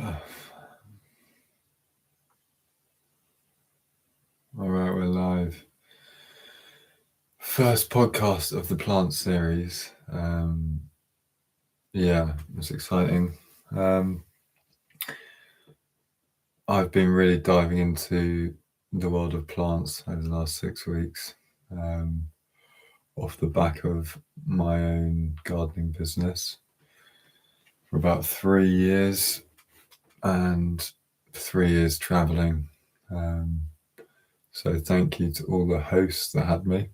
All right, we're live. First podcast of the plant series. Yeah, it's exciting. I've been really diving into the world of plants over the last 6 weeks, off the back of my own gardening business for about 3 years and 3 years traveling. So thank you to all the hosts that had me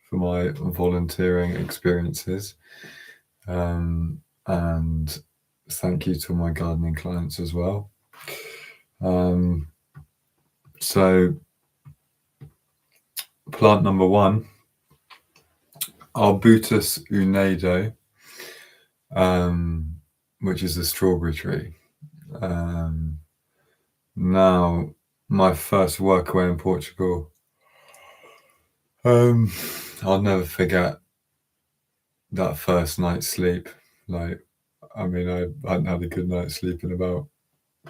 for my volunteering experiences. And thank you to my gardening clients as well. So plant number 1, Arbutus unedo, which is a strawberry tree. Now, my first work away in Portugal, I'll never forget that first night's sleep. I hadn't had a good night's sleep in about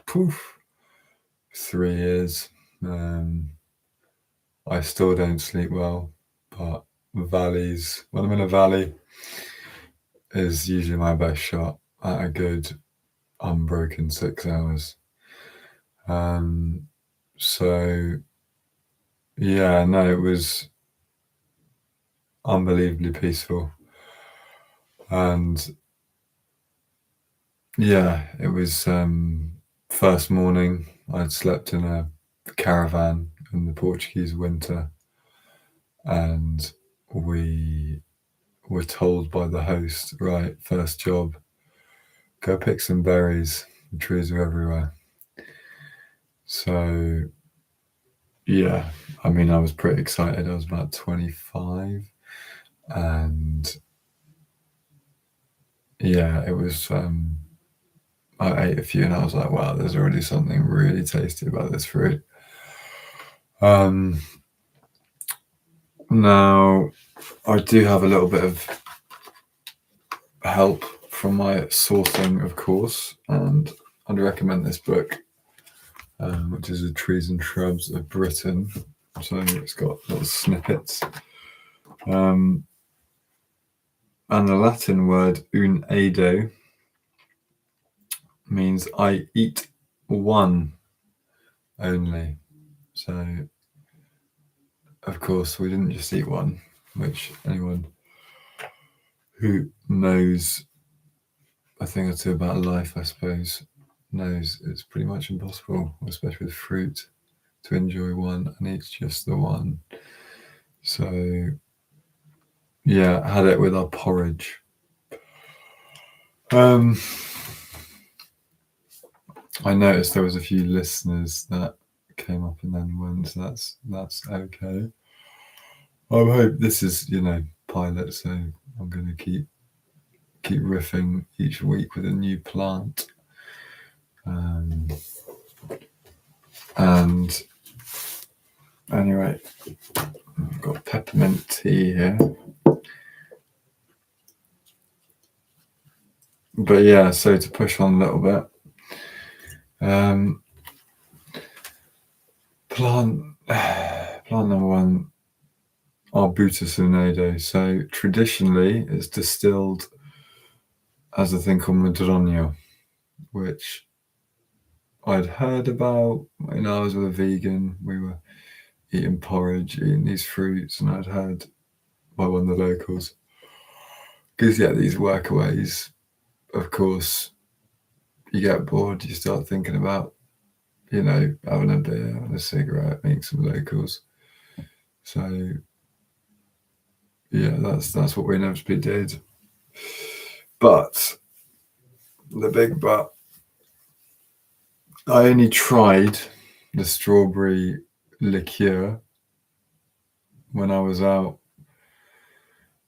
3 years. I still don't sleep well, but valleys, when I'm in a valley, is usually my best shot at a good unbroken 6 hours. It was unbelievably peaceful. And it was first morning. I'd slept in a caravan in the Portuguese winter, and we were told by the host, right, first job, go pick some berries. The trees are everywhere. So I was pretty excited. I was about 25, and it was I ate a few and I was like, wow, there's already something really tasty about this fruit. Now I do have a little bit of help from my sourcing, of course, and I'd recommend this book, which is The Trees and Shrubs of Britain. So it's got little snippets. And the Latin word unedo means I eat one only. So, of course, we didn't just eat one, which anyone who knows a thing or two about life, I suppose, knows it's pretty much impossible, especially with fruit, to enjoy one and eat just the one. So, I had it with our porridge. I noticed there was a few listeners that came up and then went, so that's okay. I hope this is, pilot, so I'm going to keep riffing each week with a new plant. And anyway, I've got peppermint tea here. But so to push on a little bit, plant number 1, Arbutus unedo. So traditionally, it's distilled as a thing called Madroño, which I'd heard about when I was with a vegan. We were eating porridge, eating these fruits, and I'd heard by one of the locals, because these workaways, of course, you get bored, you start thinking about, having a beer, having a cigarette, meeting some locals. So that's what we inevitably did. But the big but, I only tried the strawberry liqueur when I was out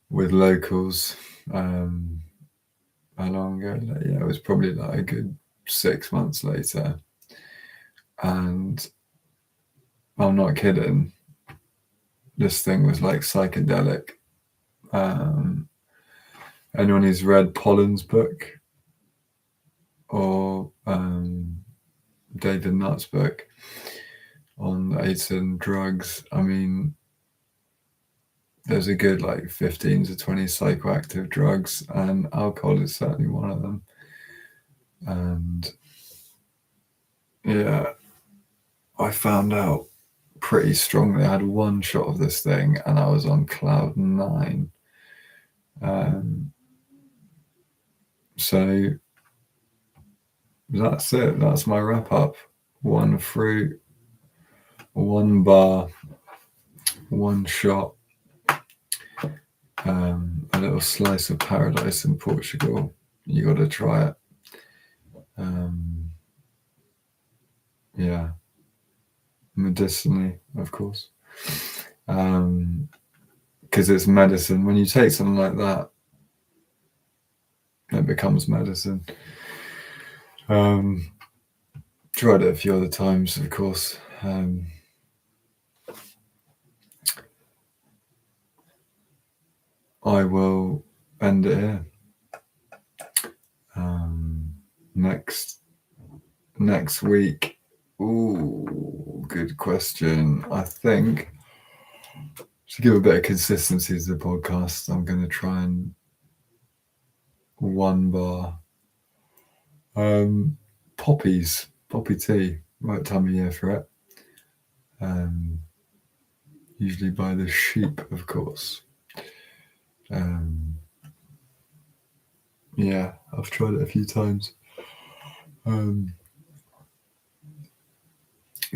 with locals. How long ago? It was probably like a good 6 months later. And I'm not kidding. This thing was like psychedelic. Anyone who's read Pollan's book or David Nutt's book on AIDS and drugs, I mean, there's a good like 15 to 20 psychoactive drugs, and alcohol is certainly one of them. And yeah, I found out pretty strongly. I had one shot of this thing and I was on cloud 9. So that's it. That's my wrap up. 1 fruit, 1 bar, 1 shot, a little slice of paradise in Portugal. You got to try it. Yeah, medicinally, of course, because it's medicine. When you take something like that, it becomes medicine. Tried it a few other times, of course. I will end it here. Next week. Ooh, good question. I think to give a bit of consistency to the podcast, I'm going to try and 1 bar. Poppy tea, right time of year for it. Usually by the sheep, of course. Yeah, I've tried it a few times.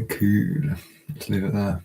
Cool. Let's leave it there.